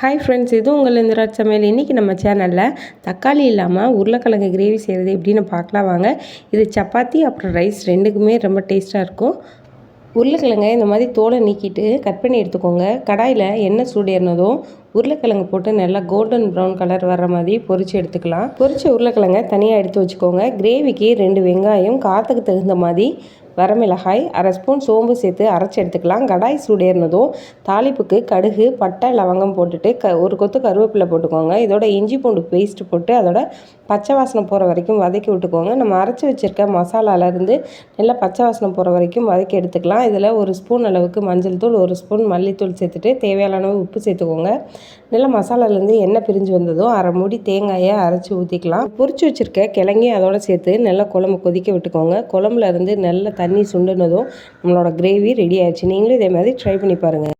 Hi friends, இது உங்கள் இந்திராஜ் சமையல். இன்றைக்கி நம்ம சேனலில் தக்காளி இல்லாமல் உருளைக்கிழங்கு கிரேவி செய்கிறது எப்படின்னு பார்க்கலாம் வாங்க. இது சப்பாத்தி அப்புறம் ரைஸ் ரெண்டுக்குமே ரொம்ப டேஸ்ட்டாக இருக்கும். உருளைக்கிழங்கை இந்த மாதிரி தோலை நீக்கிட்டு கட் பண்ணி எடுத்துக்கோங்க. கடாயில் எண்ணெய் சூடேறினதும் உருளைக்கிழங்கு போட்டு நல்லா கோல்டன் ப்ரௌன் கலர் வர்ற மாதிரி பொரித்து எடுத்துக்கலாம். பொரிச்ச உருளைக்கிழங்கை தனியாக எடுத்து வச்சுக்கோங்க. கிரேவிக்கு 2 வெங்காயம், காரத்துக்கு தகுந்த மாதிரி வரமிளகாய், அரை ஸ்பூன் சோம்பு சேர்த்து அரைச்சி எடுத்துக்கலாம். கடாய் சூடேறினதும் தாளிப்புக்கு கடுகு, பட்டை, லவங்கம் போட்டுட்டு ஒரு கொத்து கருவேப்பிலை போட்டுக்கோங்க. இதோட இஞ்சி பூண்டு பேஸ்ட்டு போட்டு அதோட பச்சை வாசனை போகிற வரைக்கும் வதக்கி விட்டுக்கோங்க. நம்ம அரைச்சி வச்சுருக்க மசாலாலேருந்து நல்லா பச்சை வாசனை போகிற வரைக்கும் வதக்கி எடுத்துக்கலாம். இதில் 1 ஸ்பூன் அளவுக்கு மஞ்சள் தூள், 1 ஸ்பூன் மல்லித்தூள் சேர்த்துட்டு தேவையான அளவு உப்பு சேர்த்துக்கோங்க. நல்லா மசாலாலேருந்து எண்ணெய் பிரிஞ்சு வந்ததும் அரை மூடி தேங்காயை அரைச்சி ஊற்றிக்கலாம். பொரிச்சு வச்சுருக்க கிழங்கையும் அதோட சேர்த்து நல்லா குழம்பு கொதிக்க விட்டுக்கோங்க. குழம்புல இருந்து நல்லா தண்ணி சுண்டுனதும் நம்மளோட கிரேவி ரெடி ஆயிடுச்சு. நீங்களும் இதே மாதிரி ட்ரை பண்ணி பாருங்கள்.